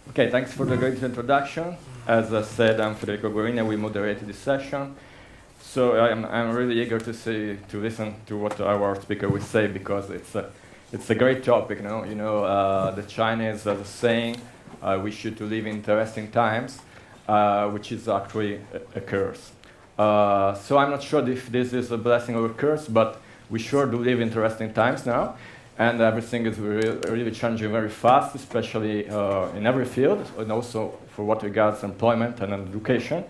Okay, thanks for the great introduction. As I said, I'm Federico Guerrini, and we moderated this session. So I'm really eager to listen to what our speaker will say, because it's a great topic. The Chinese have a saying, we should to live in interesting times, which is actually a curse. So I'm not sure if this is a blessing or a curse, but we sure do live in interesting times now. And everything is really changing very fast, especially in every field, and also for what regards employment and education.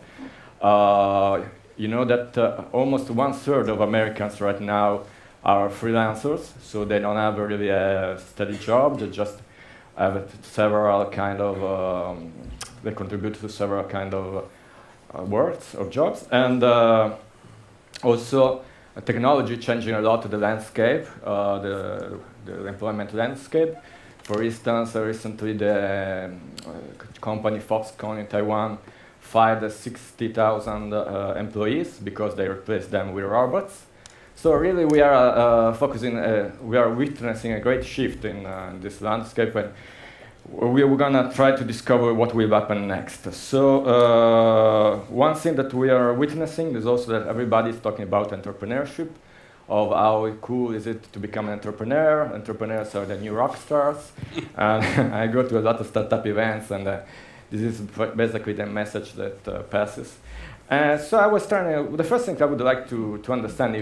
You know that almost 1/3 of Americans right now are freelancers, so they don't have really a steady job. They just have several kind of, they contribute to several kind of works or jobs. And also, technology changing a lot the landscape, the employment landscape. For instance, recently the company Foxconn in Taiwan fired 60,000 employees because they replaced them with robots. So really, we are we are witnessing a great shift in this landscape, and we're gonna try to discover what will happen next. So one thing that we are witnessing is also that everybody is talking about entrepreneurship, of how cool is it to become an entrepreneur. Entrepreneurs are the new rock stars. And I go to a lot of startup events, and this is basically the message that passes. So I was trying the first thing I would like to understand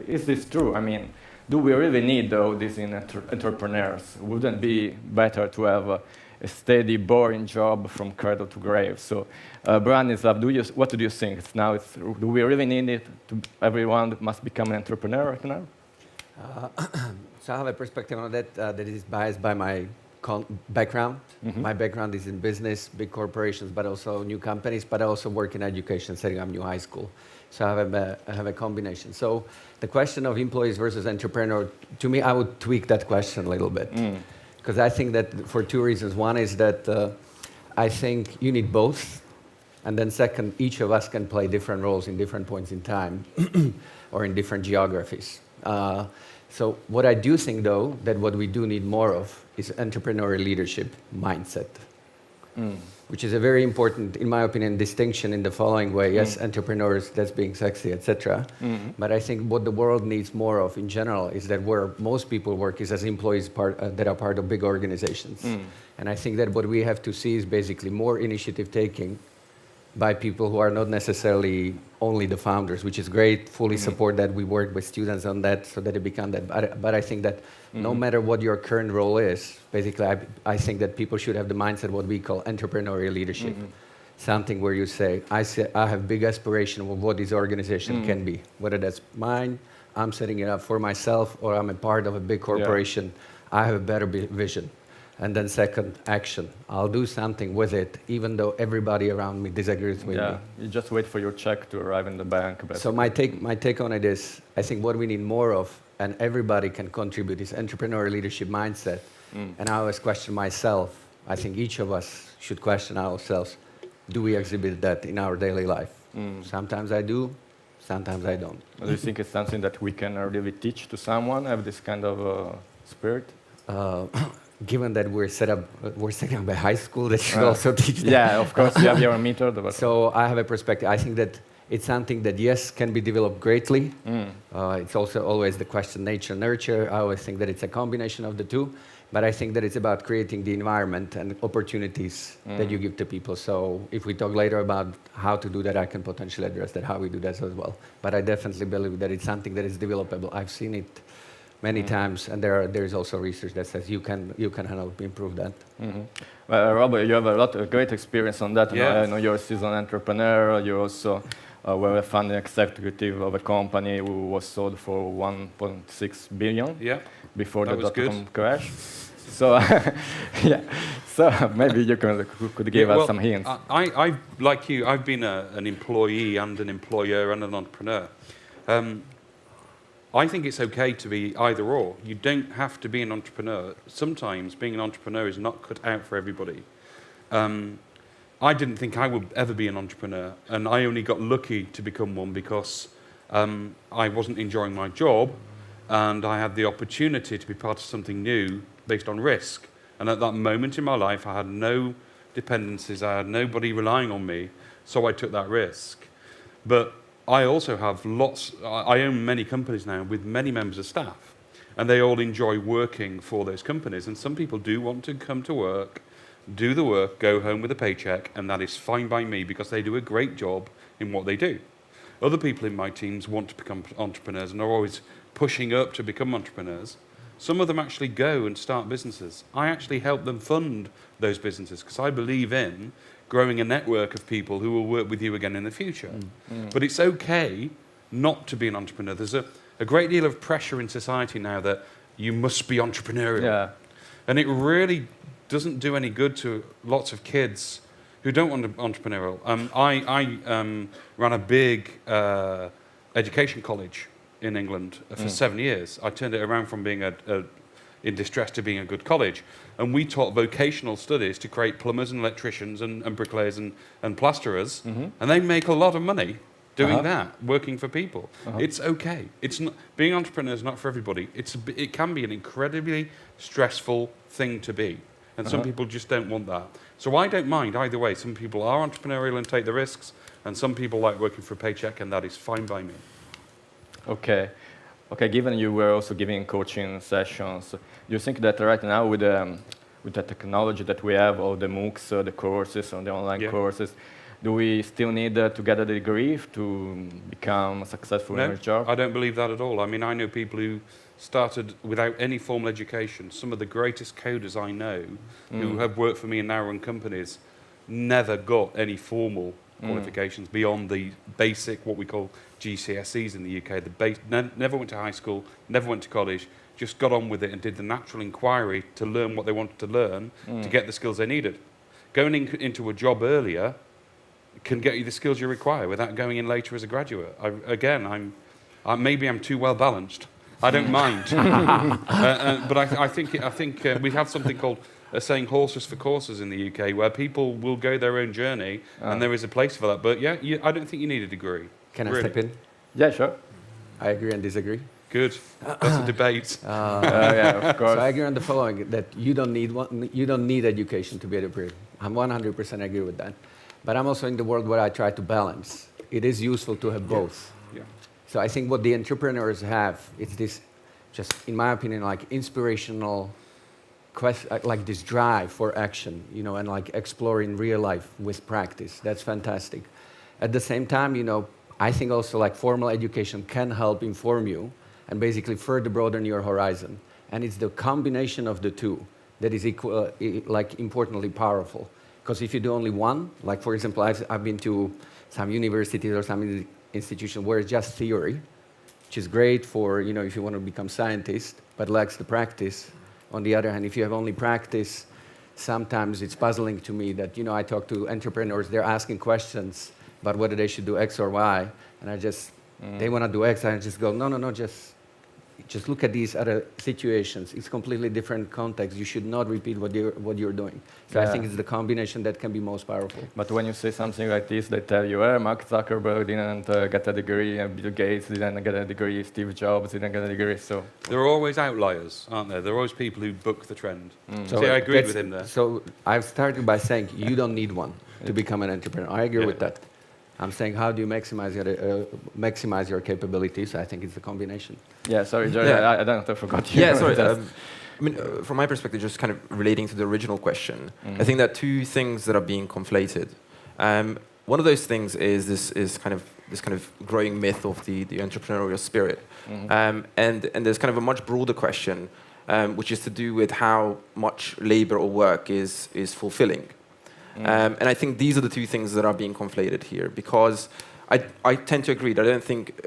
is this true? I mean, do we really need all these entrepreneurs? Wouldn't it be better to have a steady, boring job from cradle to grave? So, Branislav, what do you think? Do we really need it? Everyone must become an entrepreneur right now? So I have a perspective on that that is biased by my background. Mm-hmm. My background is in business, big corporations, but also new companies, but I also work in education, setting up new high school. So I have a combination. So the question of employees versus entrepreneur, to me, I would tweak that question a little bit. Because I think that for two reasons. One is that I think you need both. And then second, each of us can play different roles in different points in time or in different geographies. So what I do think, though, that what we do need more of is entrepreneurial leadership mindset, which is a very important, in my opinion, distinction in the following way. Yes, entrepreneurs, that's being sexy, etc. But I think what the world needs more of in general is that where most people work is as employees that are part of big organizations. And I think that what we have to see is basically more initiative taking by people who are not necessarily only the founders, which is great, fully support that. We work with students on that so that it become that. But I think that no matter what your current role is, basically I think that people should have the mindset, what we call entrepreneurial leadership. Something where you say, I have big aspiration of what this organization can be. Whether that's mine, I'm setting it up for myself, or I'm a part of a big corporation, I have a better vision. And then second, action. I'll do something with it, even though everybody around me disagrees with me. Yeah, you just wait for your check to arrive in the bank. Basically. So my take on it is, I think what we need more of, and everybody can contribute, is entrepreneurial leadership mindset. And I always question myself. I think each of us should question ourselves. Do we exhibit that in our daily life? Sometimes I do, sometimes I don't. Do you think it's something that we can really teach to someone, have this kind of spirit? Given that we're setting up a high school, that should also teach that. Yeah, of course, you have your meter. So I have a perspective. I think that it's something that, yes, can be developed greatly. It's also always the question nature, nurture. I always think that it's a combination of the two. But I think that it's about creating the environment and opportunities that you give to people. So if we talk later about how to do that, I can potentially address that, how we do that as well. But I definitely believe that it's something that is developable. I've seen it many times, and there is also research that says you can help improve that. Well, Robert, you have a lot of great experience on that. I know you're a seasoned entrepreneur. You also were a founding executive of a company who was sold for 1.6 billion before the dot-com crash. So, so maybe you could give us some hints. I like you, I've been an employee and an employer and an entrepreneur. I think it's okay to be either or. You don't have to be an entrepreneur. Sometimes being an entrepreneur is not cut out for everybody. I didn't think I would ever be an entrepreneur, and I only got lucky to become one because I wasn't enjoying my job, and I had the opportunity to be part of something new based on risk. And at that moment in my life, I had no dependencies. I had nobody relying on me, so I took that risk. But I also have I own many companies now with many members of staff, and they all enjoy working for those companies. And some people do want to come to work, do the work, go home with a paycheck, and that is fine by me because they do a great job in what they do. Other people in my teams want to become entrepreneurs and are always pushing up to become entrepreneurs. Some of them actually go and start businesses. I actually help them fund those businesses because I believe in growing a network of people who will work with you again in the future. But it's okay not to be an entrepreneur. There's a great deal of pressure in society now that you must be entrepreneurial. Yeah. And it really doesn't do any good to lots of kids who don't want to be entrepreneurial. I ran a big education college in England for 7 years. I turned it around from being in distress to being a good college. And we taught vocational studies to create plumbers and electricians and bricklayers and plasterers. And they make a lot of money doing that, working for people. It's okay. It's not, being an entrepreneur is not for everybody. It can be an incredibly stressful thing to be. And some people just don't want that. So I don't mind either way. Some people are entrepreneurial and take the risks, and some people like working for a paycheck, and that is fine by me. Okay. Okay, given you were also giving coaching sessions, do you think that right now with the technology that we have, all the MOOCs, the courses, and the online courses, do we still need to get a degree to become successful in our job? I don't believe that at all. I mean, I know people who started without any formal education. Some of the greatest coders I know who have worked for me and now run companies never got any formal qualifications beyond the basic, what we call GCSEs in the UK. Never went to high school, never went to college, just got on with it and did the natural inquiry to learn what they wanted to learn to get the skills they needed. Going into a job earlier can get you the skills you require without going in later as a graduate. Maybe I'm too well balanced. I don't mind, but I think we have something called saying horses for courses in the UK, where people will go their own journey, and there is a place for that. But yeah, I don't think you need a degree. Can I step in? Yeah, sure. I agree and disagree. Good. That's a debate. Yeah, of course. So I agree on the following: that you don't need education to be an entrepreneur. I'm 100% agree with that. But I'm also in the world where I try to balance. It is useful to have both. Yeah. So I think what the entrepreneurs have is this, just in my opinion, like inspirational like this drive for action, and like exploring real life with practice. That's fantastic. At the same time, I think also like formal education can help inform you and basically further broaden your horizon. And it's the combination of the two that is importantly powerful. Because if you do only one, like for example, I've been to some universities or some institution where it's just theory, which is great for, if you want to become scientist, but lacks the practice. On the other hand, if you have only practice, sometimes it's puzzling to me that, I talk to entrepreneurs, they're asking questions about whether they should do X or Y, and they want to do X, and I just go, no, just look at these other situations. It's completely different context. You should not repeat what you're doing. So I think it's the combination that can be most powerful. But when you say something like this, they tell you, Mark Zuckerberg didn't get a degree, and Bill Gates didn't get a degree, Steve Jobs didn't get a degree, so... There are always outliers, aren't there? There are always people who book the trend. So I agreed with him there. So I've started by saying you don't need one to become an entrepreneur. I agree with that. I'm saying, how do you maximize your capabilities? I think it's the combination. Yeah, sorry, Jerry, I don't know if I forgot you. Yeah, sorry. From my perspective, just kind of relating to the original question, I think there are two things that are being conflated. One of those things is this kind of growing myth of the entrepreneurial spirit, and there's kind of a much broader question, which is to do with how much labor or work is fulfilling. And I think these are the two things that are being conflated here, because I tend to agree that I don't think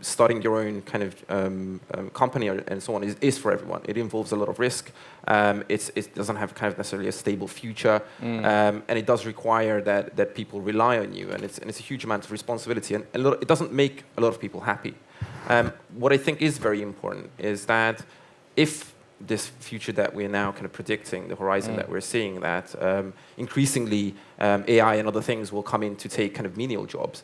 starting your own kind of company and so on is for everyone. It involves a lot of risk. It doesn't have kind of necessarily a stable future, and it does require that people rely on you, and it's a huge amount of responsibility, and it doesn't make a lot of people happy. What I think is very important is that if this future that we're now kind of predicting, the horizon that we're seeing, that increasingly AI and other things will come in to take kind of menial jobs.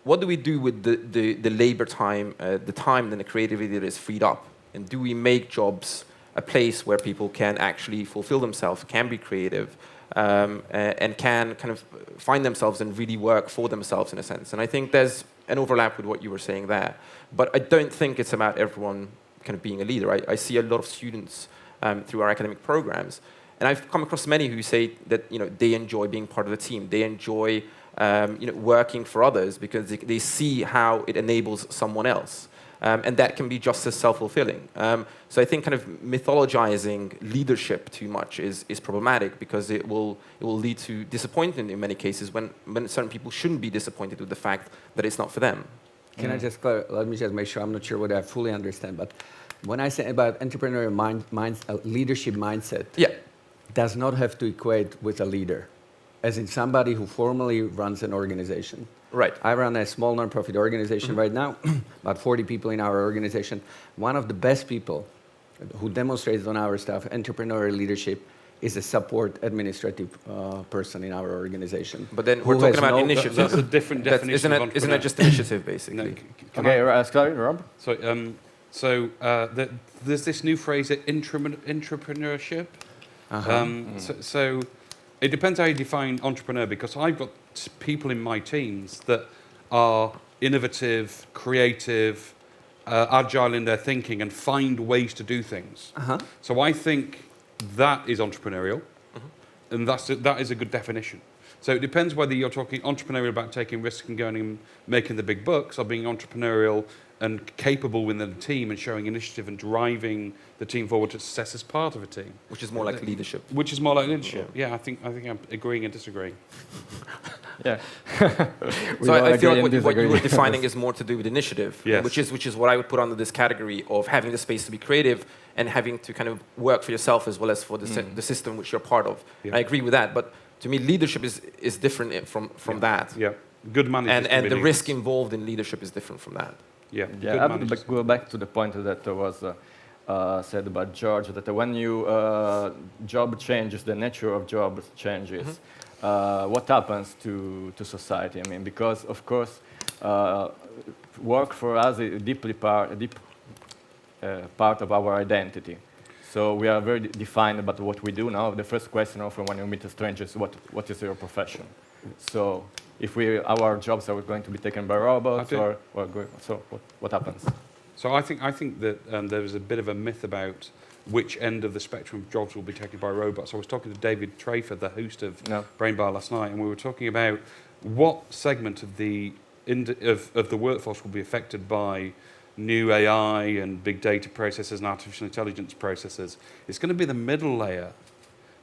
What do we do with the labor time, the time and the creativity that is freed up? And do we make jobs a place where people can actually fulfill themselves, can be creative, and can kind of find themselves and really work for themselves in a sense. And I think there's an overlap with what you were saying there. But I don't think it's about everyone kind of being a leader. I see a lot of students through our academic programs, and I've come across many who say that they enjoy being part of a team. They enjoy working for others because they see how it enables someone else. And that can be just as self-fulfilling. So I think kind of mythologizing leadership too much is problematic because it will lead to disappointment in many cases when certain people shouldn't be disappointed with the fact that it's not for them. Can I just let me just make sure I'm not sure whether I fully understand, but when I say about entrepreneurial leadership mindset, does not have to equate with a leader, as in somebody who formally runs an organization. Right. I run a small nonprofit organization right now, about 40 people in our organization. One of the best people who demonstrates on our staff entrepreneurial leadership is a support administrative person in our organization. But then we're talking about initiative. That's a different definition of entrepreneur. Isn't that just initiative, basically? Sorry, Rob? So there's this new phrase, intrapreneurship. So it depends how you define entrepreneur, because I've got people in my teams that are innovative, creative, agile in their thinking and find ways to do things. So I think that is entrepreneurial, and that is a good definition. So it depends whether you're talking entrepreneurial about taking risks and going and making the big bucks, or being entrepreneurial and capable within the team and showing initiative and driving the team forward to success as part of a team. Which is more like leadership. Which is more like leadership. Yeah, I think I'm agreeing and disagreeing. Yeah. So I feel like what you were defining is more to do with initiative, which is what I would put under this category of having the space to be creative and having to kind of work for yourself as well as for the system which you're part of. I agree with that, but to me, leadership is different from that. Yeah, good managers. And the risk involved in leadership is different from that. Yeah, I would go back to the point that was said about George, that when you job changes, the nature of job changes. What happens to society? I mean, because of course, work for us is a deep part of our identity. So we are very defined about what we do now. The first question often when you meet a stranger is, what is your profession? So if our jobs are going to be taken by robots, what happens? So I think that there is a bit of a myth about which end of the spectrum of jobs will be taken by robots. I was talking to David Trafer, the host of Brain Bar last night, and we were talking about what segment of the workforce will be affected by new AI and big data processors and artificial intelligence processors. It's going to be the middle layer.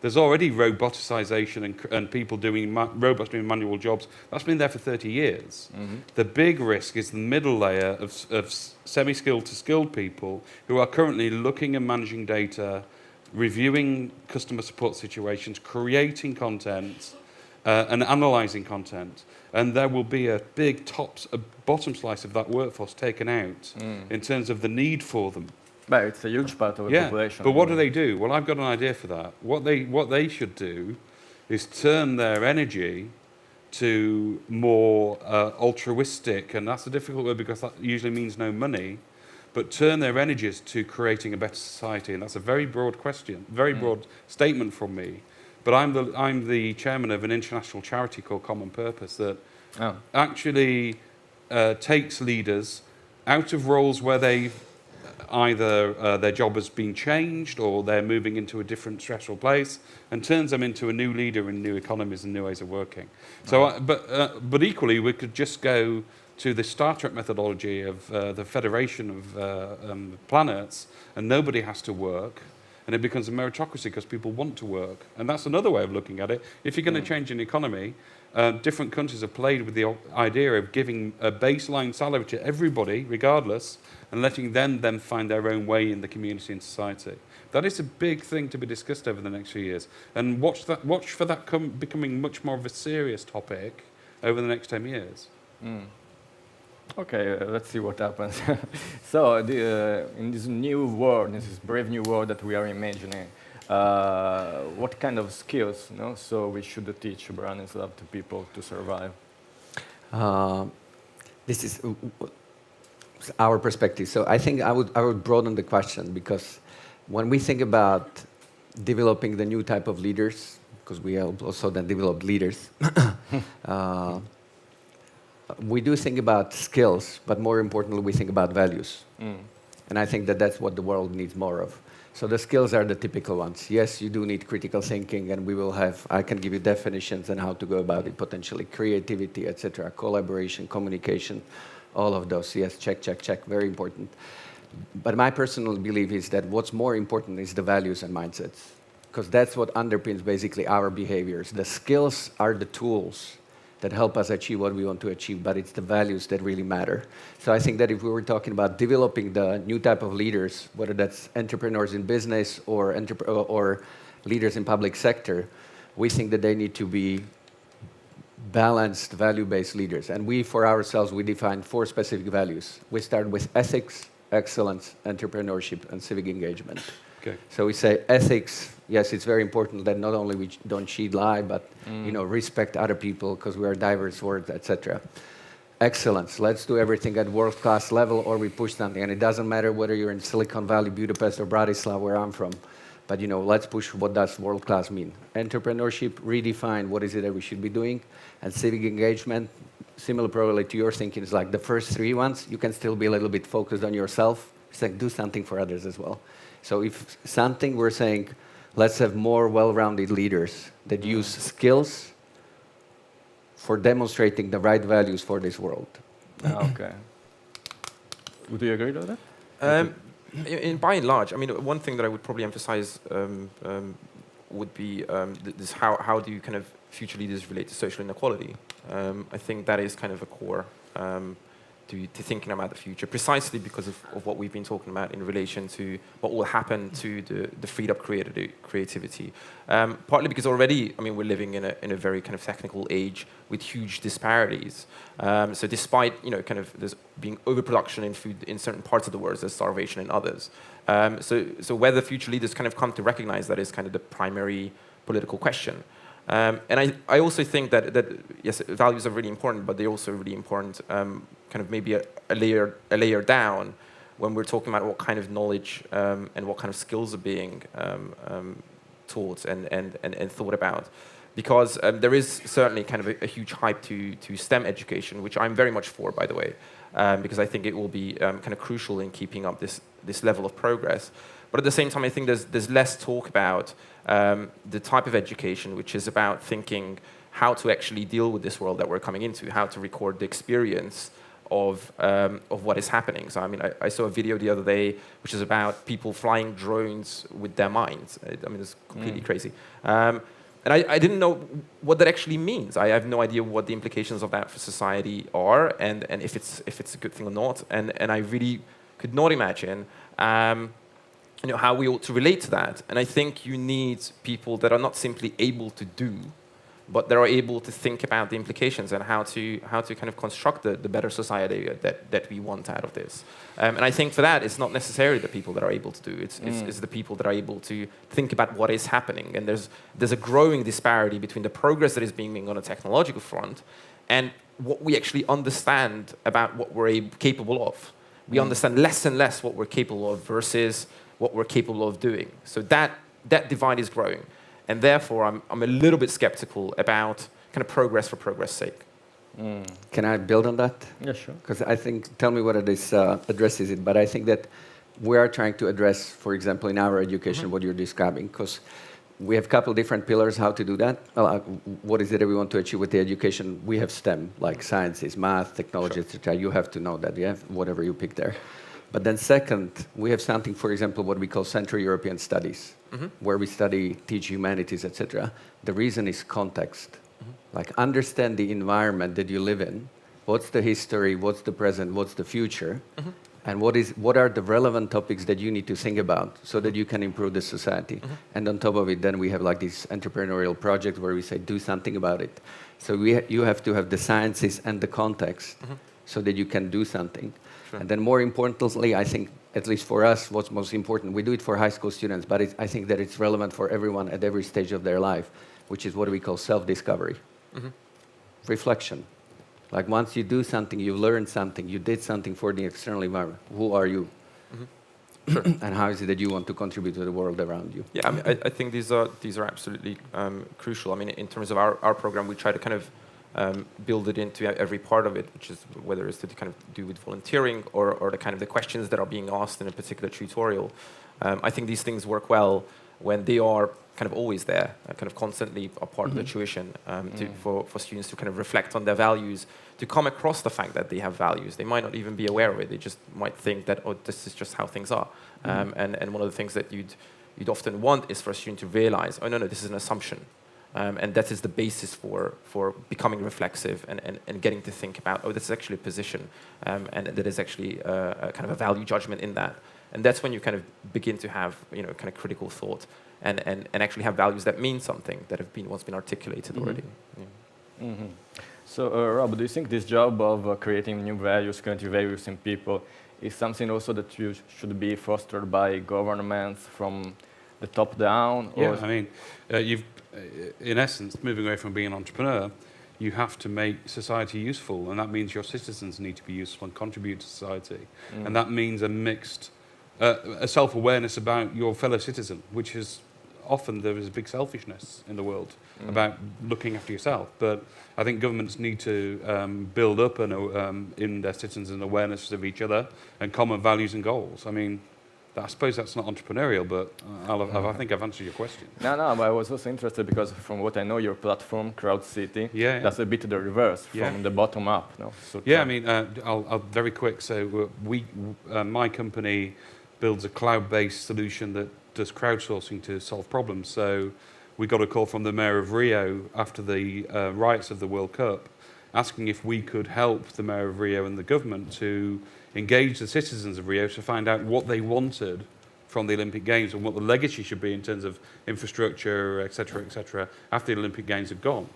There's already roboticization and people doing robots doing manual jobs. That's been there for 30 years. The big risk is the middle layer of semi-skilled to skilled people who are currently looking and managing data, reviewing customer support situations, creating content, and analyzing content. And there will be a big bottom slice of that workforce taken out in terms of the need for them. But it's a huge part of the population. But what do they do? Well, I've got an idea for that. What they should do is turn their energy to more altruistic, and that's a difficult word because that usually means no money, but turn their energies to creating a better society. And that's a very broad question, very broad statement from me. But I'm the chairman of an international charity called Common Purpose that actually takes leaders out of roles where they've either their job has been changed or they're moving into a different stressful place, and turns them into a new leader in new economies and new ways of working. So, but equally, we could just go to the Star Trek methodology of the Federation of Planets, and nobody has to work, and it becomes a meritocracy because people want to work. And that's another way of looking at it. If you're going to change an economy, different countries have played with the idea of giving a baseline salary to everybody, regardless, and letting them find their own way in the community and society. That is a big thing to be discussed over the next few years. And watch for that becoming much more of a serious topic over the next 10 years. Okay, let's see what happens. So, in this new world, this brave new world that we are imagining, what kind of skills, so we should teach Branislav to people to survive? This is our perspective. So I think I would broaden the question because when we think about developing the new type of leaders, because we also then develop leaders, we do think about skills, but more importantly, we think about values. And I think that that's what the world needs more of. So the skills are the typical ones. Yes, you do need critical thinking, and I can give you definitions on how to go about it, potentially creativity, etc., collaboration, communication, all of those. Yes, check, very important. But my personal belief is that what's more important is the values and mindsets, because that's what underpins basically our behaviors. The skills are the tools that help us achieve what we want to achieve, but it's the values that really matter. So I think that if we were talking about developing the new type of leaders, whether that's entrepreneurs in business or leaders in public sector, we think that they need to be balanced, value-based leaders. And we, for ourselves, we define 4 specific values. We start with ethics, excellence, entrepreneurship, and civic engagement. Okay. So we say ethics, yes, it's very important that not only we don't cheat, lie, but respect other people because we are diverse words, etc. Excellence, let's do everything at world-class level or we push something. And it doesn't matter whether you're in Silicon Valley, Budapest, or Branislav, where I'm from. But let's push what does world-class mean. Entrepreneurship, redefine what is it that we should be doing. And civic engagement, similar probably to your thinking, is like the first 3 ones. You can still be a little bit focused on yourself. It's like do something for others as well. So if something we're saying, let's have more well-rounded leaders that use skills for demonstrating the right values for this world. Okay. Would you agree with that? By and large, I mean, one thing that I would probably emphasize would be this how do you kind of future leaders relate to social inequality? I think that is kind of a core to thinking about the future, precisely because of what we've been talking about in relation to what will happen to the freed up creativity. Partly because already, I mean, we're living in a very kind of technical age with huge disparities. So despite, kind of there's being overproduction in food in certain parts of the world, there's starvation in others. So whether future leaders kind of come to recognize that is kind of the primary political question. And I also think that yes, values are really important, but they're also really important kind of maybe a layer down when we're talking about what kind of knowledge and what kind of skills are being taught and thought about. Because there is certainly kind of a huge hype to STEM education, which I'm very much for, by the way, because I think it will be kind of crucial in keeping up this level of progress. But at the same time, I think there's less talk about the type of education which is about thinking how to actually deal with this world that we're coming into, how to record the experience of what is happening. So I mean, I saw a video the other day which is about people flying drones with their minds. I mean, it's completely crazy. And I didn't know what that actually means. I have no idea what the implications of that for society are, and if it's a good thing or not. And I really could not imagine how we ought to relate to that. And I think you need people that are not simply able to do, but that are able to think about the implications and how to kind of construct the better society that we want out of this. And I think for that, it's not necessarily the people that are able to do. It's the people that are able to think about what is happening. And there's a growing disparity between the progress that is being made on a technological front and what we actually understand about what we're capable of. We understand less and less what we're capable of versus what we're capable of doing. So that divide is growing. And therefore, I'm a little bit skeptical about kind of progress for progress' sake. Can I build on that? Yeah, sure. Because I think, tell me whether this addresses it, but I think that we are trying to address, for example, in our education, what you're describing, because we have a couple different pillars how to do that. What is it that we want to achieve with the education? We have STEM, like sciences, math, technology, etc. You have to know that, yeah, whatever you pick there. But then second, we have something, for example, what we call Central European Studies, where we teach humanities, etc. The reason is context. Like understand the environment that you live in. What's the history, what's the present, what's the future, and what are the relevant topics that you need to think about so that you can improve the society. And on top of it, then we have like this entrepreneurial project where we say, do something about it. So you have to have the sciences and the context so that you can do something. Sure. And then more importantly, I think, at least for us, what's most important, we do it for high school students, but I think that it's relevant for everyone at every stage of their life, which is what we call self-discovery. Reflection. Like once you do something, you learn something, you did something for the external environment. Who are you? And how is it that you want to contribute to the world around you? Yeah, I mean, I think these are absolutely crucial. I mean, in terms of our program, we try to kind of build it into every part of it, which is whether it's to kind of do with volunteering or the kind of the questions that are being asked in a particular tutorial. I think these things work well when they are kind of always there, kind of constantly a part of the tuition for students to kind of reflect on their values, to come across the fact that they have values. They might not even be aware of it. They just might think that, oh, this is just how things are. And one of the things that you'd often want is for a student to realize, oh, no, this is an assumption. And that is the basis for becoming reflexive and getting to think about, oh, this is actually a position, and that is actually a kind of a value judgment in that. And that's when you kind of begin to have, kind of critical thought and actually have values that mean something, that have once been articulated already. Yeah. So, Rob, do you think this job of creating new values, creating values in people, is something also that should be fostered by governments from the top down? Yeah, I mean, you've, in essence, moving away from being an entrepreneur, you have to make society useful, and that means your citizens need to be useful and contribute to society. And that means a mixed, a self-awareness about your fellow citizen, which is often there is a big selfishness in the world about looking after yourself. But I think governments need to build up in their citizens an awareness of each other and common values and goals. I mean, I suppose that's not entrepreneurial, but I think I've answered your question. No, but I was also interested because from what I know, your platform, Crowd City, that's a bit the reverse, from the bottom up. No? So I mean, I'll very quick. So my company builds a cloud-based solution that does crowdsourcing to solve problems. So we got a call from the mayor of Rio after the riots of the World Cup, asking if we could help the mayor of Rio and the government to engage the citizens of Rio to find out what they wanted from the Olympic Games and what the legacy should be in terms of infrastructure, et cetera, after the Olympic Games had gone.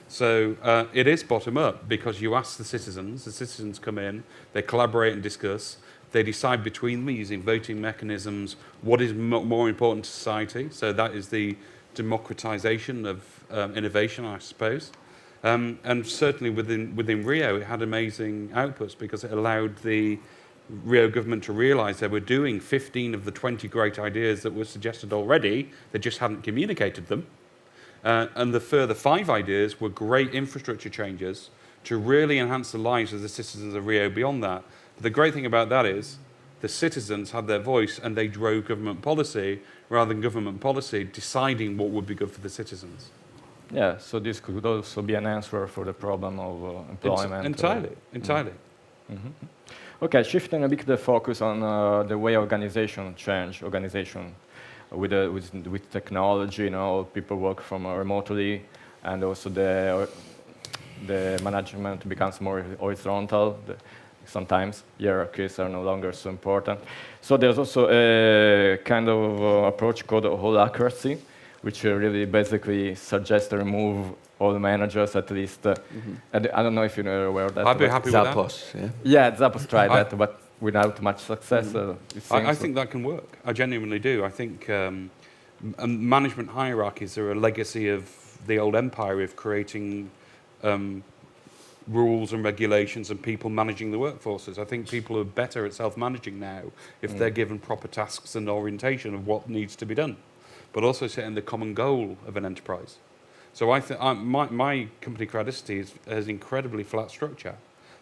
So it is bottom up because you ask the citizens come in, they collaborate and discuss, they decide between them using voting mechanisms what is more important to society. So that is the democratization of innovation, I suppose. And certainly within Rio, it had amazing outputs because it allowed the Rio government to realize they were doing 15 of the 20 great ideas that were suggested already. They just hadn't communicated them. And the further 5 ideas were great infrastructure changes to really enhance the lives of the citizens of Rio beyond that. But the great thing about that is the citizens had their voice and they drove government policy rather than government policy deciding what would be good for the citizens. Yeah, so this could also be an answer for the problem of employment. Entirely. Okay, shifting a bit the focus on the way organization with technology. People work from remotely, and also the management becomes more horizontal. Sometimes hierarchies are no longer so important. So there's also a kind of approach called holacracy, which really basically suggests to remove all the managers at least. I don't know if you're aware of that. I'd be happy with Zappos, that. Yeah, Zappos tried that, but without much success. I think that can work. I genuinely do. I think management hierarchies are a legacy of the old empire of creating rules and regulations and people managing the workforces. I think people are better at self-managing now if they're given proper tasks and orientation of what needs to be done, but also setting the common goal of an enterprise. So I think my company Crowdicity has incredibly flat structure.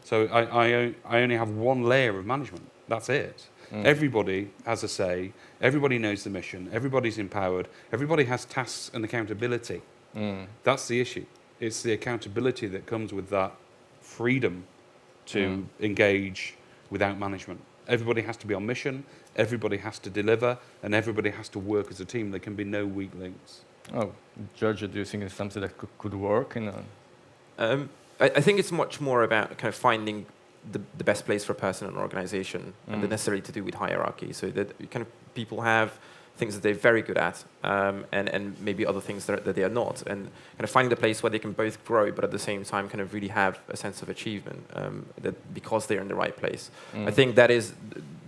So I only have one layer of management. That's it. Everybody has a say. Everybody knows the mission. Everybody's empowered. Everybody has tasks and accountability. That's the issue. It's the accountability that comes with that freedom to engage without management. Everybody has to be on mission. Everybody has to deliver, and everybody has to work as a team. There can be no weak links. Oh, Georgia, do you think it's something that could work? I think it's much more about kind of finding the best place for a person in an organization and the necessary to do with hierarchy. So that kind of people have things that they're very good at and maybe other things that they are not. And kind of finding the place where they can both grow, but at the same time kind of really have a sense of achievement that because they're in the right place. I think that is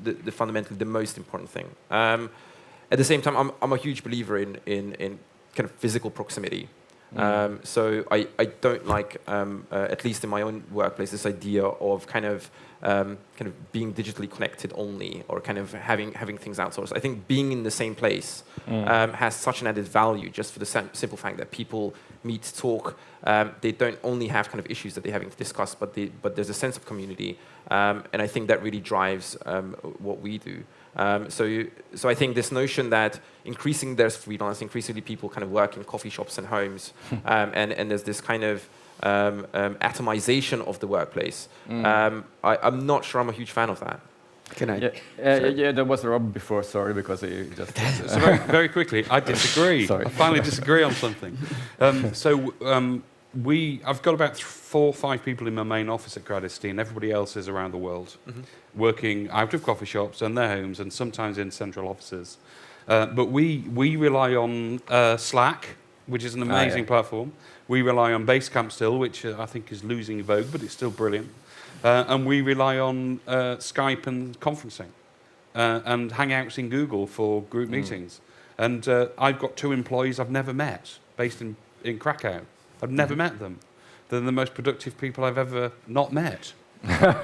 the fundamentally the most important thing. At the same time, I'm a huge believer in kind of physical proximity. So I don't like, at least in my own workplace, this idea of kind of kind of being digitally connected only, or kind of having things outsourced. I think being in the same place has such an added value, just for the simple fact that people meet, talk. They don't only have kind of issues that they're having to discuss, but there's a sense of community, and I think that really drives what we do. So I think this notion that increasingly there's freelance, increasingly people kind of work in coffee shops and homes, and there's this kind of atomization of the workplace. I'm not sure I'm a huge fan of that. Can I? Yeah, there was Rob before, sorry, because he just... So very quickly, I disagree. Sorry. I finally disagree on something. I've got about 4 or 5 people in my main office at Greskovits, and everybody else is around the world, working out of coffee shops and their homes, and sometimes in central offices. But we rely on Slack, which is an amazing platform. We rely on Basecamp still, which I think is losing vogue, but it's still brilliant. And we rely on Skype and conferencing, and Hangouts in Google for group meetings. And I've got 2 employees I've never met, based in Krakow. I've never met them. They're the most productive people I've ever not met. I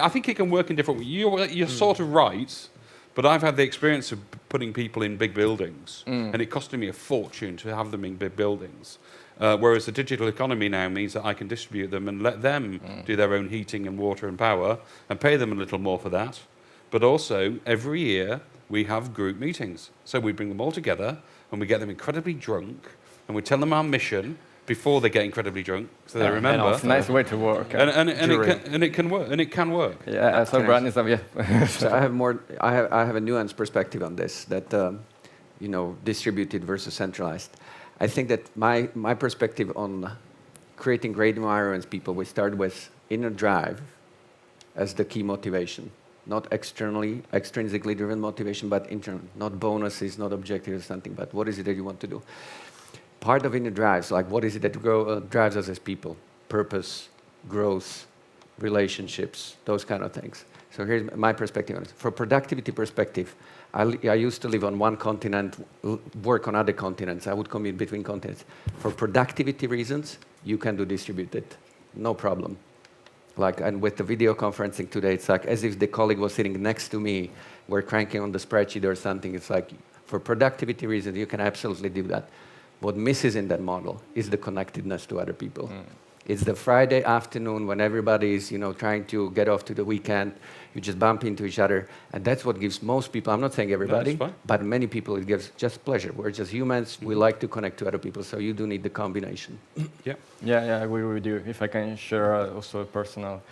think it can work in different ways. You're sort of right, but I've had the experience of putting people in big buildings, and it costed me a fortune to have them in big buildings. Whereas the digital economy now means that I can distribute them and let them do their own heating and water and power, and pay them a little more for that. But also, every year, we have group meetings. So we bring them all together, and we get them incredibly drunk, and we tell them our mission before they get incredibly drunk, so they remember. It's a nice way to work. And it can work. And it can work. Yeah, so Branislav, yeah. So I have a nuanced perspective on this, that distributed versus centralized. I think that my perspective on creating great environments, we start with inner drive as the key motivation. Not extrinsically driven motivation, but internal. Not bonuses, not objectives or something, but what is it that you want to do? Part of inner drives, like what is it that drives us as people? Purpose, growth, relationships, those kind of things. So here's my perspective on it. For productivity perspective, I used to live on one continent, work on other continents. I would commute between continents. For productivity reasons, you can do distributed, no problem. And with the video conferencing today, it's like as if the colleague was sitting next to me, we're cranking on the spreadsheet or something. It's like, for productivity reasons, you can absolutely do that. What misses in that model is the connectedness to other people. It's the Friday afternoon when everybody's, trying to get off to the weekend. You just bump into each other, and that's what gives most people. I'm not saying everybody, but many people it gives just pleasure. We're just humans. We like to connect to other people, so you do need the combination. Yeah, I agree with you. If I can share also a personal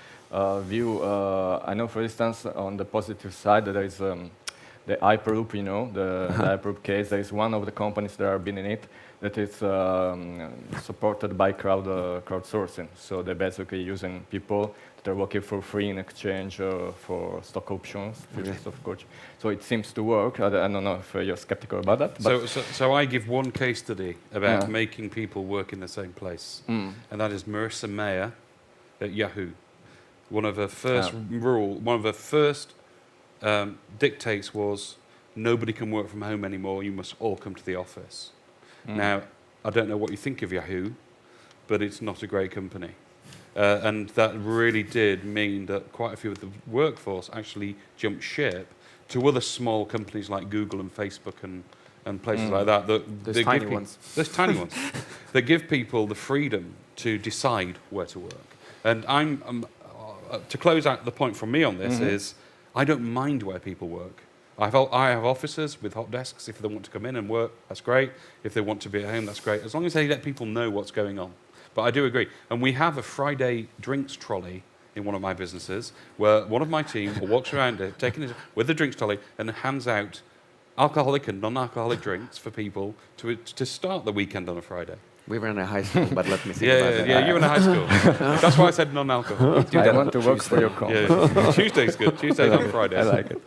view, I know, for instance, on the positive side, there is the Hyperloop. The Hyperloop case. There is one of the companies that have been in it that is supported by crowdsourcing. So they're basically using people that are working for free in exchange for stock options, futures of course. So it seems to work. I don't know if you're skeptical about that. But So I give one case study about making people work in the same place, and that is Marissa Mayer at Yahoo. One of her first dictates was, nobody can work from home anymore. You must all come to the office. Now, I don't know what you think of Yahoo, but it's not a great company. And that really did mean that quite a few of the workforce actually jumped ship to other small companies like Google and Facebook and places like that. Those tiny ones. Those tiny ones. That give people the freedom to decide where to work. And to close out the point from me on this is, I don't mind where people work. I have offices with hot desks. If they want to come in and work, that's great. If they want to be at home, that's great. As long as they let people know what's going on. But I do agree. And we have a Friday drinks trolley in one of my businesses where one of my team walks around it, taking it with the drinks trolley and hands out alcoholic and non-alcoholic drinks for people to start the weekend on a Friday. We were in a high school, but let me think about that. Yeah, you were in a high school. That's why I said non-alcohol. I want to work for your company. Tuesday's good. Tuesday's on Friday. I like it.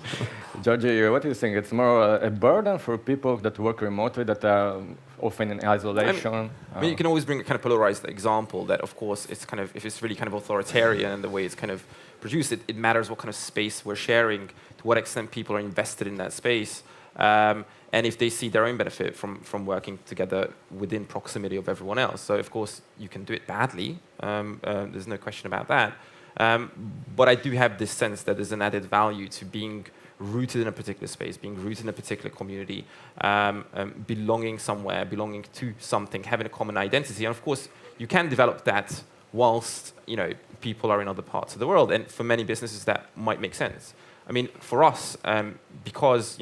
Georgie, what do you think? It's more a burden for people that work remotely, that are often in isolation? I mean, you can always bring a kind of polarized example that, of course, it's kind of, if it's really kind of authoritarian in the way it's kind of produced, it matters what kind of space we're sharing, to what extent people are invested in that space. And if they see their own benefit from working together within proximity of everyone else. So of course you can do it badly, there's no question about that. But I do have this sense that there's an added value to being rooted in a particular space, being rooted in a particular community, belonging somewhere, belonging to something, having a common identity. And of course you can develop that whilst people are in other parts of the world. And for many businesses that might make sense. I mean, for us, because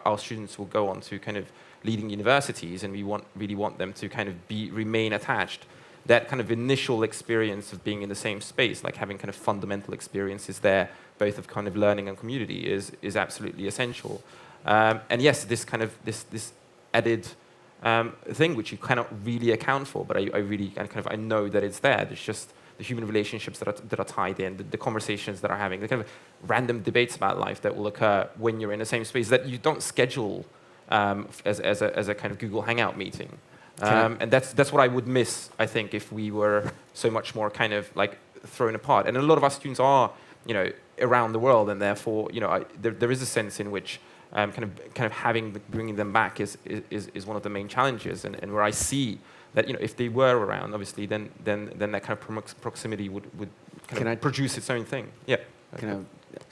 our students will go on to kind of leading universities, and we really want them to kind of remain attached. That kind of initial experience of being in the same space, like having kind of fundamental experiences there, both of kind of learning and community, is absolutely essential. And yes, this kind of this added thing which you cannot really account for, but I know that it's there. There's just the human relationships that are tied in, the conversations that are having, the kind of random debates about life that will occur when you're in the same space that you don't schedule as a kind of Google Hangout meeting. And that's what I would miss, I think, if we were so much more kind of like thrown apart. And a lot of our students are, around the world, and therefore, there is a sense in which kind of bringing them back is one of the main challenges, and where I see that if they were around, obviously, then that kind of proximity would kind of produce its own thing. Yeah.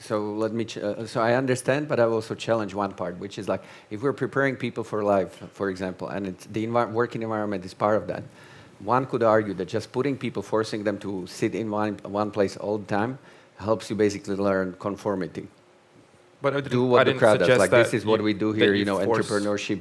So let me. So I understand, but I will also challenge one part, which is like if we're preparing people for life, for example, and the working environment is part of that. One could argue that just putting people, forcing them to sit in one place all the time, helps you basically learn conformity. But do what the crowd does. Like this is what we do here. Entrepreneurship.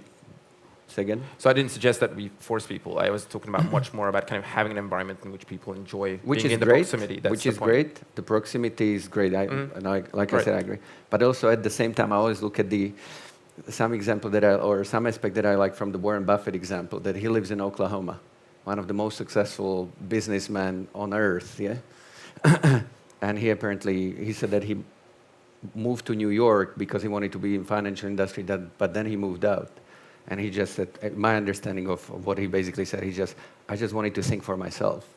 Again? So I didn't suggest that we force people. I was talking about much more about kind of having an environment in which people enjoy being in the proximity. Which is great. The proximity is great. I said, I agree. But also at the same time, I always look at some example some aspect that I like from the Warren Buffett example, that he lives in Oklahoma, one of the most successful businessmen on earth. Yeah, and he said that he moved to New York because he wanted to be in financial industry. But then he moved out. And he just said, my understanding of what he basically said, I just wanted to think for myself.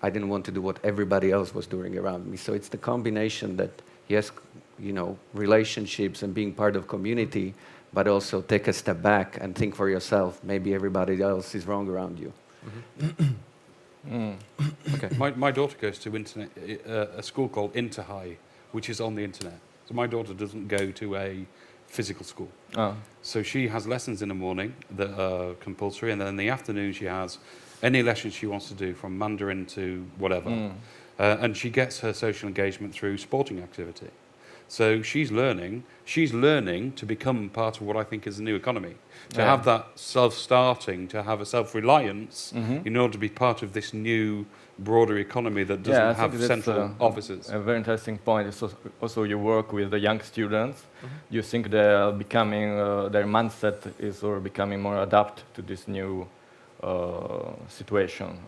I didn't want to do what everybody else was doing around me. So it's the combination that, yes, relationships and being part of community, but also take a step back and think for yourself. Maybe everybody else is wrong around you. Okay. My daughter goes to a school called Interhigh, which is on the internet. So my daughter doesn't go to a physical school. Oh. So she has lessons in the morning that are compulsory, and then in the afternoon she has any lessons she wants to do, from Mandarin to whatever. And she gets her social engagement through sporting activity. So she's learning to become part of what I think is the new economy, to have that self-starting, to have a self-reliance in order to be part of this new broader economy that doesn't have central offices. A very interesting point is also you work with the young students. You think they are becoming, their mindset is becoming more adapt to this new situation?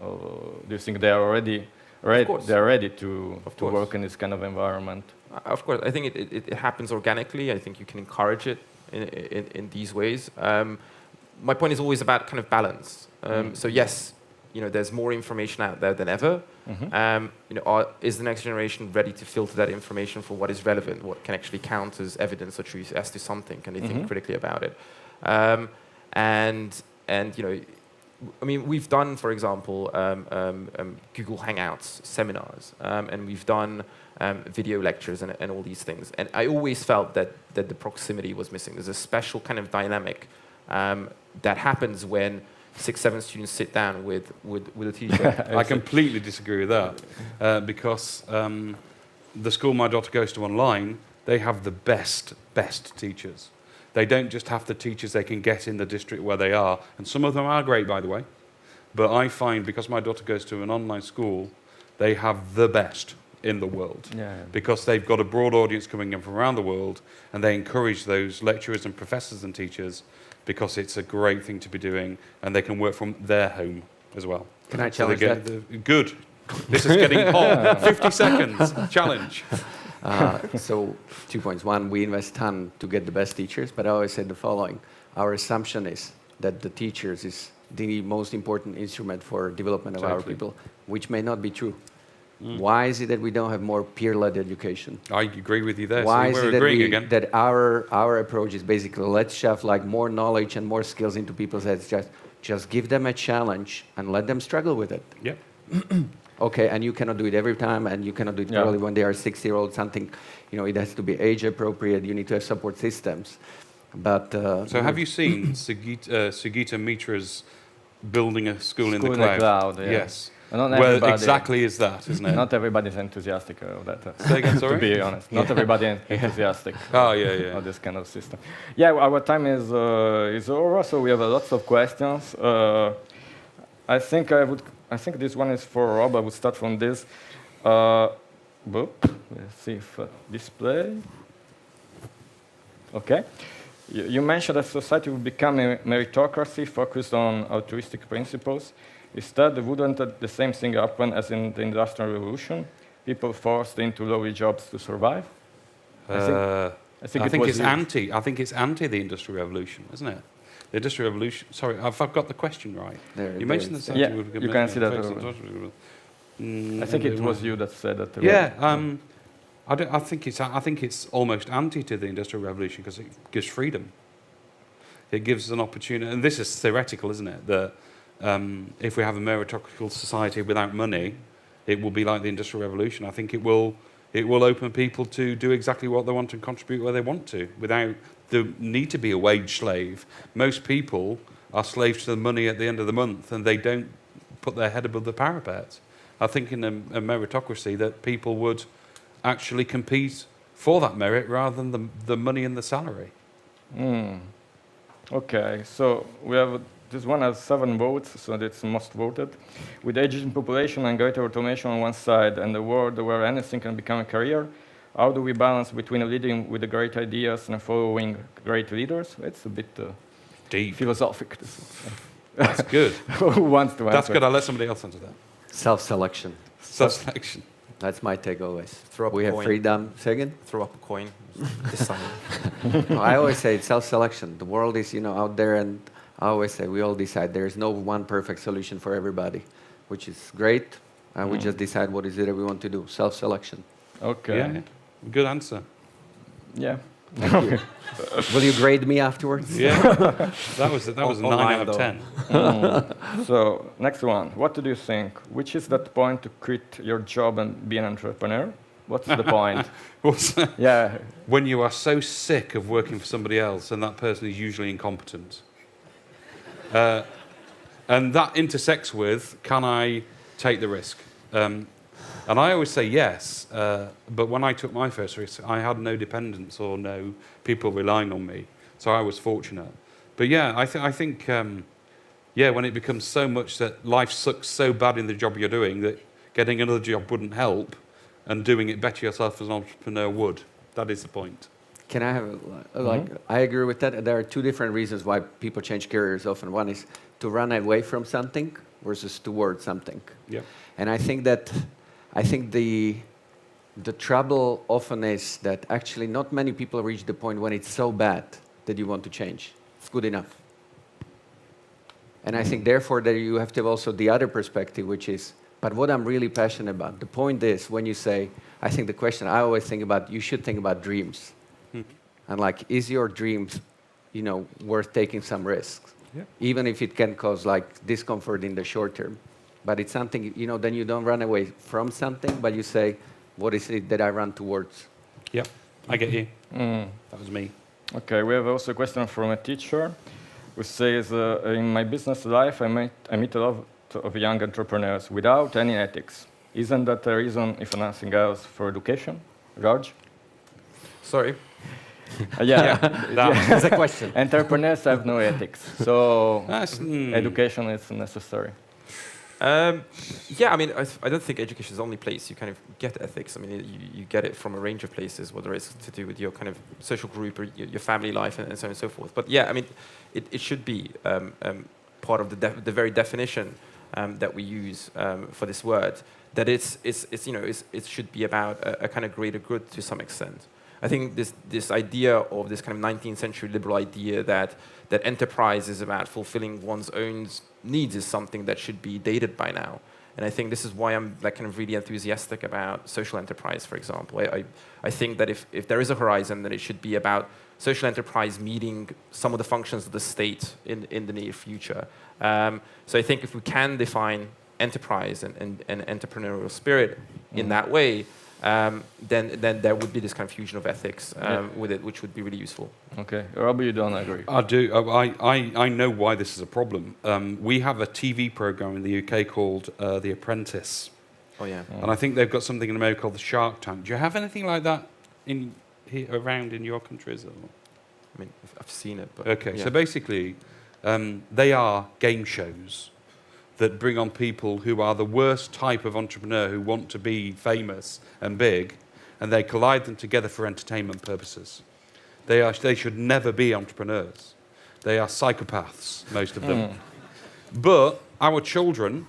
Do you think they are already ready to work in this kind of environment? Of course, I think it happens organically. I think you can encourage it in these ways. My point is always about kind of balance. So yes, there's more information out there than ever. Is the next generation ready to filter that information for what is relevant, what can actually count as evidence or truth as to something? Can they think critically about it? We've done, for example, Google Hangouts seminars, and we've done video lectures and all these things. And I always felt that the proximity was missing. There's a special kind of dynamic that happens when 6-7 students sit down with a teacher. I completely disagree with that, because the school my daughter goes to online, they have the best teachers. They don't just have the teachers they can get in the district where they are, and some of them are great, by the way. But I find, because my daughter goes to an online school, they have the best in the world, because they've got a broad audience coming in from around the world, and they encourage those lecturers and professors and teachers because it's a great thing to be doing, and they can work from their home as well. Can I challenge that? Good. This is getting hot. 50 seconds. Challenge. So 2 points. One, we invest ton to get the best teachers, but I always said the following. Our assumption is that the teachers is the most important instrument for development of our people, which may not be true. Why is it that we don't have more peer-led education? I agree with you there. Why so is we're it that, agreeing again. that our approach is basically let's shove like more knowledge and more skills into people's heads, just give them a challenge and let them struggle with it. Yep. Okay, and you cannot do it every time, and you cannot do it probably when they are 6-year-old, something, it has to be age appropriate, you need to have support systems. But so have you seen Sugita Mitra's building a school in the School cloud? yeah. Yes. Not Well, everybody- exactly is that, isn't it? Not everybody's enthusiastic of that. Say again, sorry? To be honest, not everybody enthusiastic. Oh, yeah. Of this kind of system. Yeah, our time is over, so we have lots of questions. I think this one is for Rob. I would start from this. Let's see if display. Okay. You mentioned that society will become a meritocracy focused on altruistic principles. Instead, wouldn't the same thing happen as in the Industrial Revolution? People forced into lowly jobs to survive? I think it's anti the Industrial Revolution, isn't it? The Industrial Revolution. Sorry, I've got the question right. You mentioned the you can see that. I think it was you that said that. I think it's almost anti to the Industrial Revolution because it gives freedom. It gives an opportunity, and this is theoretical, isn't it? That if we have a meritocratic society without money, it will be like the Industrial Revolution. I think it will open people to do exactly what they want and contribute where they want to, without the need to be a wage slave. Most people are slaves to the money at the end of the month, and they don't put their head above the parapet. I think in a meritocracy that people would actually compete for that merit rather than the money and the salary. Okay, so we have this one has 7 votes, so that's most voted. With aging population and greater automation on one side and a world where anything can become a career, how do we balance between leading with the great ideas and following great leaders? It's a bit deep, philosophic. That's good. Who wants to answer? That's good. I'll let somebody else answer that. Self-selection. Self-selection. That's my take always. Throw up we a have coin. freedom. Say again? Throw up a coin. Decide. No, I always say it's self-selection. The world is, out there, and I always say we all decide. There is no one perfect solution for everybody, which is great. And we just decide what is it that we want to do. Self-selection. Okay. Yeah. Good answer. Yeah. Thank you. Will you grade me afterwards? Yeah. that was a 9 out of 10. So, next one. What do you think? Which is that point to quit your job and be an entrepreneur? What's the point? Yeah. When you are so sick of working for somebody else and that person is usually incompetent. And that intersects with, can I take the risk? And I always say yes, but when I took my first risk, I had no dependents or no people relying on me, so I was fortunate. But yeah, I think when it becomes so much that life sucks so bad in the job you're doing that getting another job wouldn't help, and doing it better yourself as an entrepreneur would. That is the point. Can I have, I agree with that. There are 2 different reasons why people change careers often. One is to run away from something versus toward something. Yeah. And I think the trouble often is that actually not many people reach the point when it's so bad that you want to change. It's good enough. And I think therefore that you have to have also the other perspective, which is, but what I'm really passionate about. The point is when you say, I think the question I always think about, you should think about dreams. And is your dreams, worth taking some risks? Yeah. Even if it can cause discomfort in the short term. But it's something, then you don't run away from something, but you say, what is it that I run towards? Yeah, I get you. That was me. Okay, we have also a question from a teacher who says, in my business life, I meet a lot of young entrepreneurs without any ethics. Isn't that a reason, if nothing else, for education? Raj? Sorry. That's a question. Entrepreneurs have no ethics, so education is necessary. I don't think education is the only place you kind of get ethics. I mean, you get it from a range of places, whether it's to do with your kind of social group or your family life and so on and so forth. But yeah, I mean, it should be part of the very definition that we use for this word. That it should be about a kind of greater good to some extent. I think this idea of this kind of 19th century liberal idea that enterprise is about fulfilling one's own needs is something that should be dated by now. And I think this is why I'm like kind of really enthusiastic about social enterprise, for example. I think that if there is a horizon, then it should be about social enterprise meeting some of the functions of the state in the near future. So I think if we can define enterprise and entrepreneurial spirit in that way, then there would be this kind of fusion of ethics with it, which would be really useful. Okay, Robbie, you don't agree? I do. I know why this is a problem. We have a TV program in the UK called The Apprentice. Oh yeah. And I think they've got something in America called the Shark Tank. Do you have anything like that around in your countries? Or? I mean, I've seen it. But Okay, yeah. so basically, they are game shows that bring on people who are the worst type of entrepreneur who want to be famous and big, and they collide them together for entertainment purposes. They should never be entrepreneurs. They are psychopaths, most of them. But our children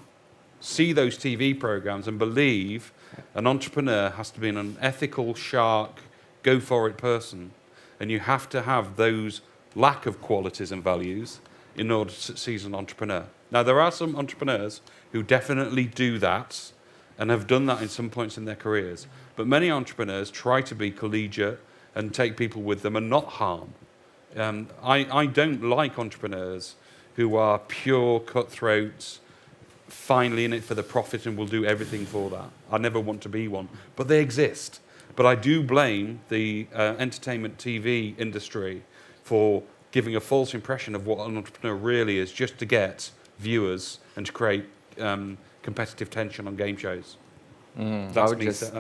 see those TV programs and believe an entrepreneur has to be an ethical, shark, go-for-it person. And you have to have those lack of qualities and values in order to succeed as an entrepreneur. Now, there are some entrepreneurs who definitely do that and have done that in some points in their careers. But many entrepreneurs try to be collegiate and take people with them and not harm. I don't like entrepreneurs who are pure cutthroats, finally in it for the profit and will do everything for that. I never want to be one. But they exist. But I do blame the entertainment TV industry for giving a false impression of what an entrepreneur really is, just to get viewers and to create competitive tension on game shows. I would just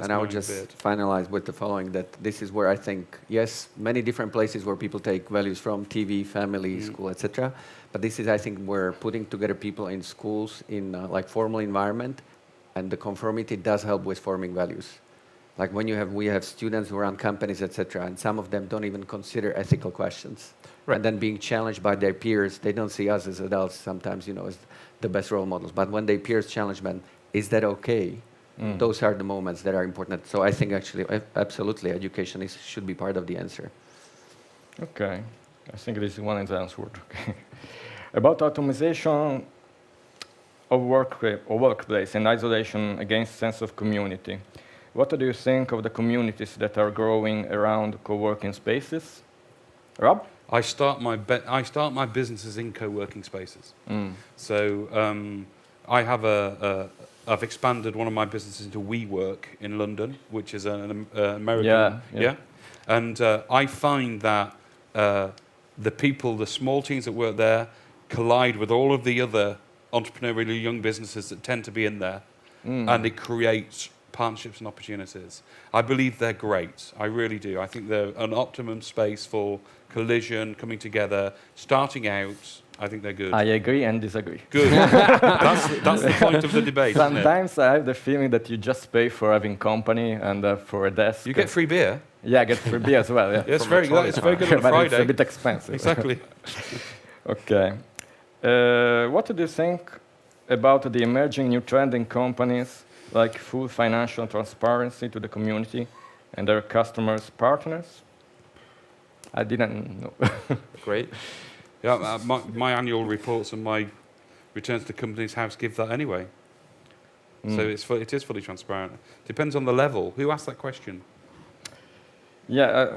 finalize with the following, that this is where I think, yes, many different places where people take values from, TV, family, school, etc. But this is, I think, where putting together people in schools in like formal environment, and the conformity does help with forming values. Like when we have students who run companies, etc., and some of them don't even consider ethical questions. Right. And then being challenged by their peers, they don't see us as adults sometimes, as the best role models. But when their peers challenge them, is that okay? Those are the moments that are important. So I think actually, absolutely, education should be part of the answer. Okay, I think this one is answered. Okay. About automation of workplace and isolation against sense of community. What do you think of the communities that are growing around co-working spaces? Rob? I start my businesses in co-working spaces. So I've expanded one of my businesses into WeWork in London, which is an American. Yeah. And I find that the small teams that work there, collide with all of the other entrepreneurial young businesses that tend to be in there, and it creates partnerships and opportunities. I believe they're great. I really do. I think they're an optimum space for collision, coming together, starting out. I think they're good. I agree and disagree. Good. That's the point of the debate. Sometimes isn't it? I have the feeling that you just pay for having company and for a desk. You get free beer. Yeah, I get free beer as well. Yeah, it's very good. It's very good on a but Friday. It's a bit expensive. Exactly. Okay. What do you think about the emerging new trend in companies like full financial transparency to the community and their customers, partners? I didn't know. Great. Yeah, my annual reports and my returns to Companies House give that anyway. So it is fully transparent. Depends on the level. Who asked that question? Yeah.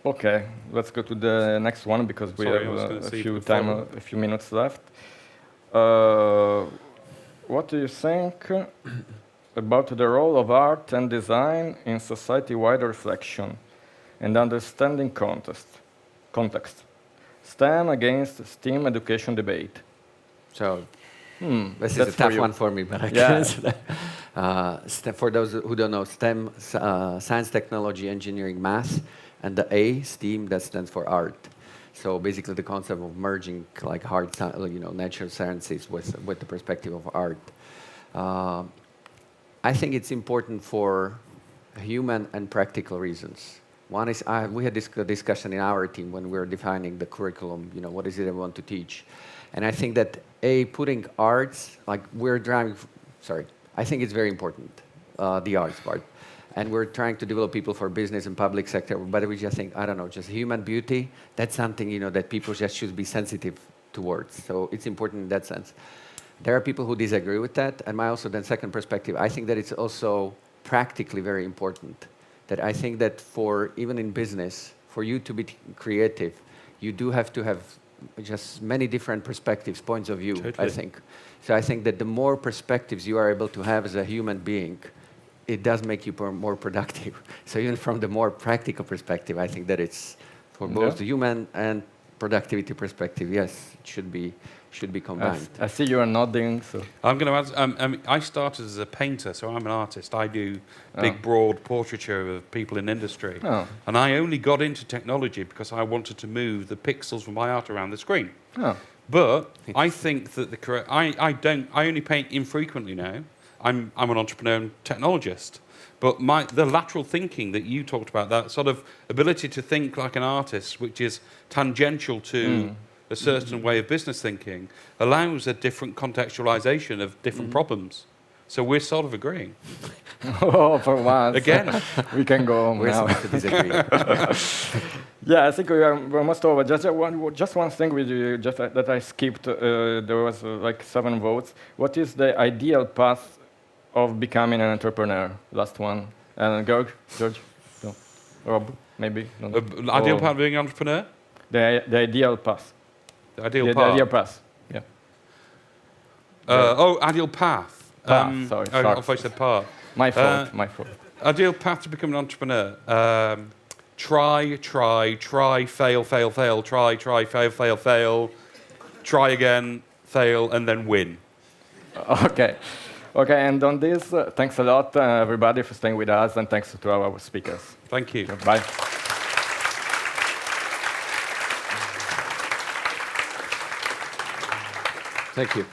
Okay. Let's go to the next one because we have a few minutes left. What do you think about the role of art and design in society-wide reflection and understanding context? STEM against STEAM education debate. So, this is a tough one for me, but I can answer that. For those who don't know, STEM, science, technology, engineering, math, and the A, STEAM, that stands for art. So basically the concept of merging like hard, natural sciences with the perspective of art. I think it's important for human and practical reasons. One is, we had this discussion in our team when we were defining the curriculum, what is it I want to teach. And I think that, putting arts, like I think it's very important, the arts part. And we're trying to develop people for business and public sector, but we just think, just human beauty, that's something, that people just should be sensitive towards. So it's important in that sense. There are people who disagree with that, and my also then second perspective, I think that it's also practically very important. That I think that for, even in business, for you to be creative, you do have to have just many different perspectives, points of view, Totally. I think. So I think that the more perspectives you are able to have as a human being, it does make you more productive. So even from the more practical perspective, I think that it's for both the human and productivity perspective, yes, it should be combined. I see you are nodding, so... I'm going to add, I started as a painter, so I'm an artist. I do big, broad portraiture of people in industry. Oh. And I only got into technology because I wanted to move the pixels from my art around the screen. Oh. But I think that I only paint infrequently now. I'm an entrepreneur and technologist. But the lateral thinking that you talked about, that sort of ability to think like an artist, which is tangential to a certain way of business thinking, allows a different contextualization of different problems. So we're sort of agreeing. Oh, for once. Again. We can go home We're now. supposed to disagree. Yeah, I think we're almost over. Just one thing with you, that I skipped. There was like 7 votes. What is the ideal path of becoming an entrepreneur? Last one. And George? No. Rob, maybe? No. Ideal path of being an entrepreneur? The ideal path. The ideal The path? ideal path, yeah. Ideal path. Path, sorry. I thought you said path. My fault. Ideal path to become an entrepreneur. Try, fail, try, fail, try again, fail, and then win. Okay. Okay, and on this, thanks a lot, everybody, for staying with us, and thanks to our speakers. Thank you. Bye. Thank you.